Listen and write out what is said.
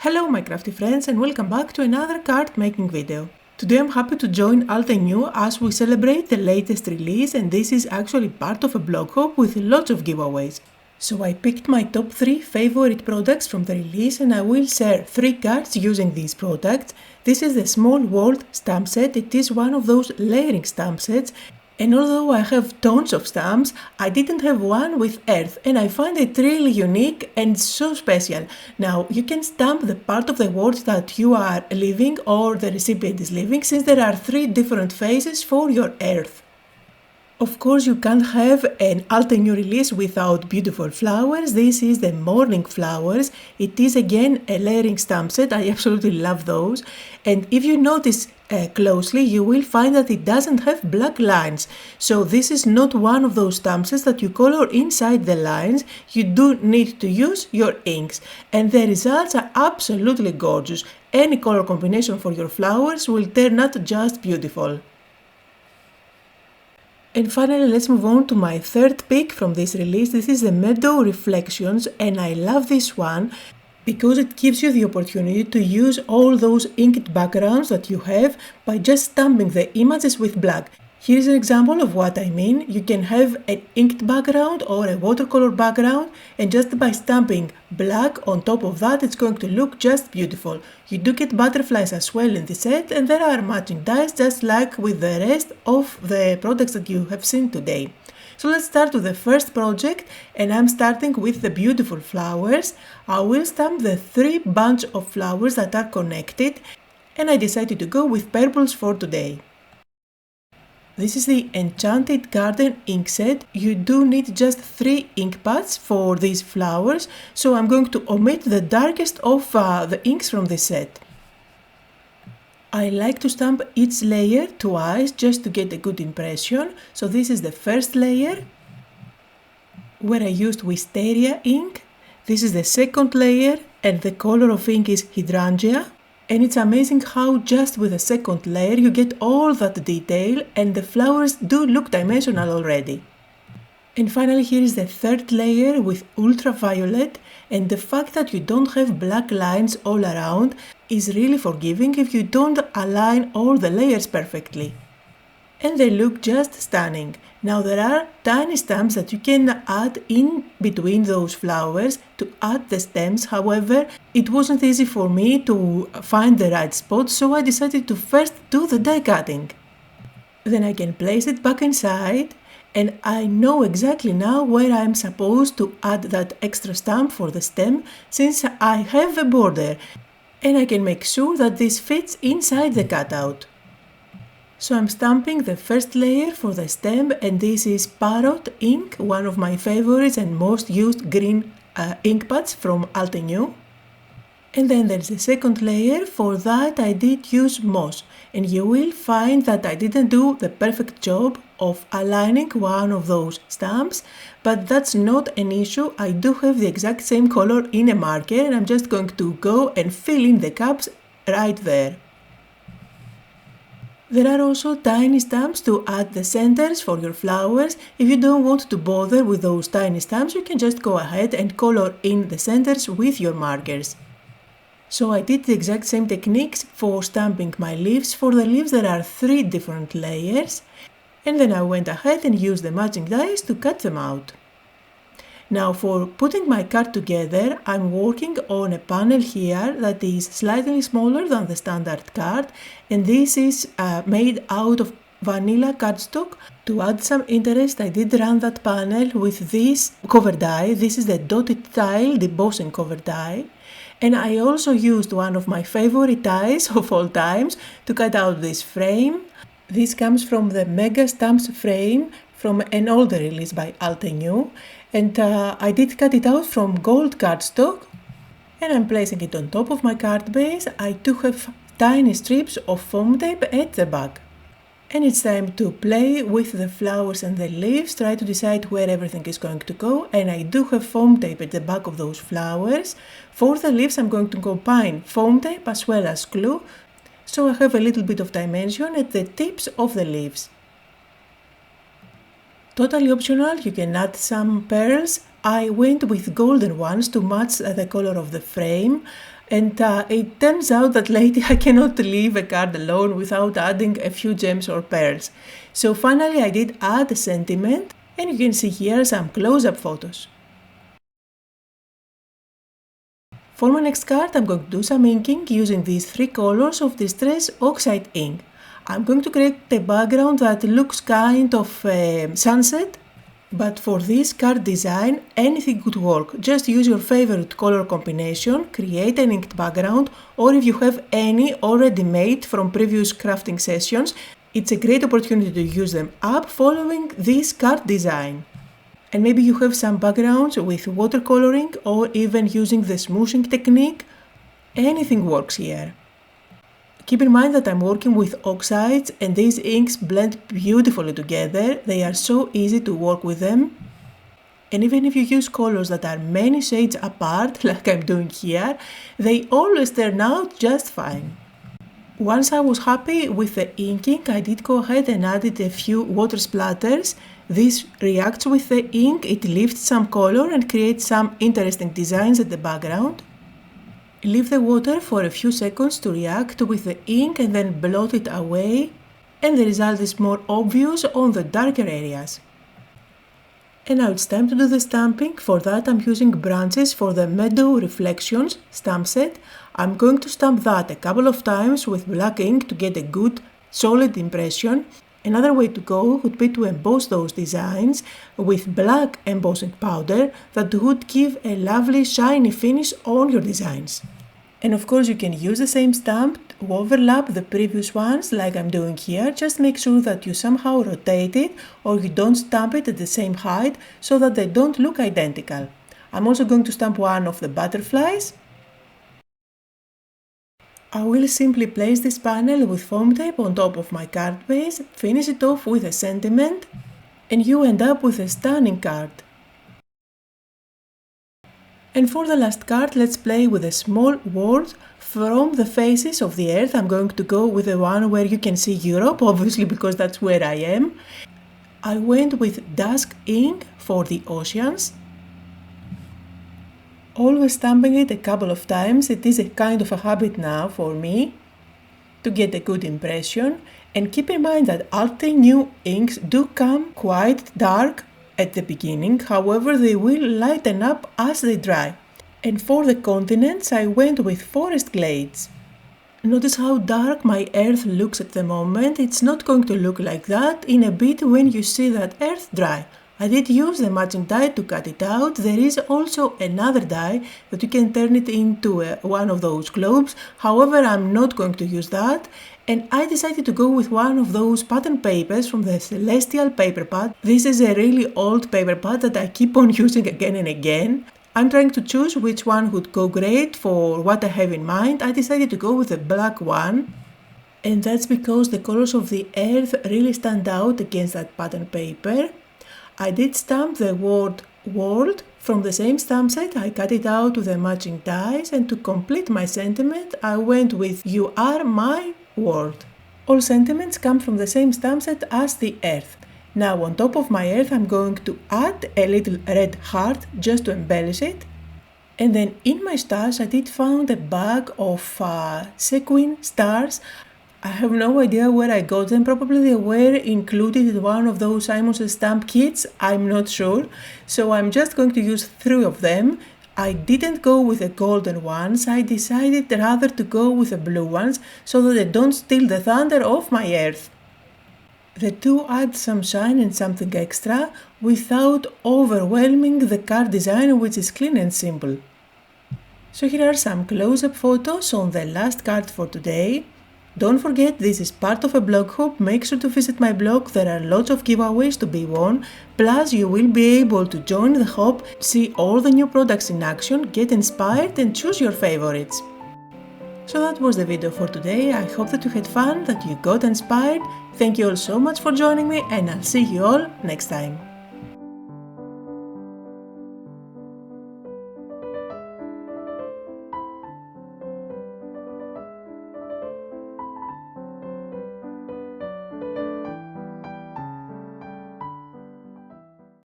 Hello my crafty friends and welcome back to another card making video. Today I'm happy to join Altenew as we celebrate the latest release, and this is actually part of a blog hop with lots of giveaways. So I picked my top 3 favorite products from the release and I will share 3 cards using these products. This is the Small World stamp set. It is one of those layering stamp sets. And although I have tons of stamps, I didn't have one with earth, and I find it really unique and so special. Now, you can stamp the part of the world that you are living or the recipient is living, since there are 3 different phases for your earth. Of course, you can't have an Altenew release without beautiful flowers. This is the Morning Flowers. It is again a layering stamp set. I absolutely love those. And if you notice closely, you will find that it doesn't have black lines. So this is not one of those stamp sets that you color inside the lines. You do need to use your inks. And the results are absolutely gorgeous. Any color combination for your flowers will turn out just beautiful. And finally, let's move on to my third pick from this release. This is the MEADOW Reflections, and I love this one because it gives you the opportunity to use all those inked backgrounds that you have by just stamping the images with black. Here's an example of what I mean. You can have an inked background or a watercolor background, and just by stamping black on top of that, it's going to look just beautiful. You do get butterflies as well in the set, and there are matching dies just like with the rest of the products that you have seen today. So let's start with the first project, and I'm starting with the beautiful flowers. I will stamp the 3 bunch of flowers that are connected, and I decided to go with purples for today. This is the Enchanted Garden ink set. You do need just 3 ink pads for these flowers, so I'm going to omit the darkest of the inks from this set. I like to stamp each layer twice just to get a good impression. So this is the first layer where I used Wisteria ink. This is the second layer and the color of ink is Hydrangea. And it's amazing how just with the second layer you get all that detail and the flowers do look dimensional already. And finally, here is the third layer with Ultraviolet, and the fact that you don't have black lines all around is really forgiving if you don't align all the layers perfectly. And they look just stunning. Now there are tiny stamps that you can add in between those flowers to add the stems. However, it wasn't easy for me to find the right spot, so I decided to first do the die cutting. Then I can place it back inside, and I know exactly now where I'm supposed to add that extra stamp for the stem, since I have a border, and I can make sure that this fits inside the cutout. So I'm stamping the first layer for the stem, and this is Parrot ink, one of my favorites and most used green ink pads from Altenew. And then there's the second layer. For that I did use moss, and you will find that I didn't do the perfect job of aligning one of those stamps, but that's not an issue. I do have the exact same color in a marker, and I'm just going to go and fill in the caps right there. There are also tiny stamps to add the centers for your flowers. If you don't want to bother with those tiny stamps, you can just go ahead and color in the centers with your markers. So I did the exact same techniques for stamping my leaves. For the leaves there are 3 different layers, and then I went ahead and used the matching dies to cut them out. Now for putting my card together, I'm working on a panel here that is slightly smaller than the standard card, and this is made out of vanilla cardstock. To add some interest, I did run that panel with this cover die. This is the dotted tile Debossing cover die. And I also used one of my favorite dies of all times to cut out this frame. This comes from the Mega Stamps frame from an older release by Altenew, and I did cut it out from gold cardstock, and I'm placing it on top of my card base. I do have tiny strips of foam tape at the back. And it's time to play with the flowers and the leaves, try to decide where everything is going to go, and I do have foam tape at the back of those flowers. For the leaves I'm going to combine foam tape as well as glue, so I have a little bit of dimension at the tips of the leaves. Totally optional, you can add some pearls. I went with golden ones to match the color of the frame. And it turns out that lately I cannot leave a card alone without adding a few gems or pearls. So finally I did add a sentiment, and you can see here some close-up photos. For my next card I'm going to do some inking using these three colors of Distress Oxide ink. I'm going to create a background that looks kind of sunset, but for this card design anything could work. Just use your favorite color combination, create an inked background, or if you have any already made from previous crafting sessions, it's a great opportunity to use them up following this card design. And maybe you have some backgrounds with watercoloring or even using the smoothing technique. Anything works here. Keep in mind that I'm working with oxides and these inks blend beautifully together. They are so easy to work with them. And even if you use colors that are many shades apart, like I'm doing here, they always turn out just fine. Once I was happy with the inking, I did go ahead and added a few water splatters. This reacts with the ink, it lifts some color and creates some interesting designs at the background. Leave the water for a few seconds to react with the ink and then blot it away, and the result is more obvious on the darker areas. And now it's time to do the stamping. For that I'm using branches for the MEADOW Reflections stamp set. I'm going to stamp that a couple of times with black ink to get a good solid impression. Another way to go would be to emboss those designs with black embossing powder that would give a lovely shiny finish on your designs. And of course you can use the same stamp to overlap the previous ones like I'm doing here. Just make sure that you somehow rotate it or you don't stamp it at the same height so that they don't look identical. I'm also going to stamp one of the butterflies. I will simply place this panel with foam tape on top of my card base, finish it off with a sentiment, and you end up with a stunning card. And for the last card, let's play with a small world from the faces of the earth. I'm going to go with the one where you can see Europe, obviously because that's where I am. I went with dusk ink for the oceans. Always stamping it a couple of times. It is a kind of a habit now for me to get a good impression. And keep in mind that Altenew inks do come quite dark at the beginning, however they will lighten up as they dry. And for the continents I went with forest glades. Notice how dark my earth looks at the moment. It's not going to look like that in a bit when you see that earth dry. I did use the matching dye to cut it out. There is also another dye that you can turn it into one of those globes. However, I'm not going to use that. And I decided to go with one of those pattern papers from the Celestial paper pad. This is a really old paper pad that I keep on using again and again. I'm trying to choose which one would go great for what I have in mind. I decided to go with the black one. And that's because the colors of the earth really stand out against that pattern paper. I did stamp the word world from the same stamp set. I cut it out with the matching dies, and to complete my sentiment I went with you are my world. All sentiments come from the same stamp set as the earth. Now on top of my earth I'm going to add a little red heart just to embellish it. And then in my stash I did find a bag of sequin stars. I have no idea where I got them. Probably they were included in one of those Simon's stamp kits. I'm not sure. So I'm just going to use 3 of them. I didn't go with the golden ones. I decided rather to go with the blue ones so that they don't steal the thunder off my earth. The two add some shine and something extra without overwhelming the card design, which is clean and simple. So here are some close-up photos on the last card for today. Don't forget, this is part of a blog hop. Make sure to visit my blog, there are lots of giveaways to be won. Plus you will be able to join the hop, see all the new products in action, get inspired and choose your favorites. So that was the video for today. I hope that you had fun, that you got inspired. Thank you all so much for joining me, and I'll see you all next time.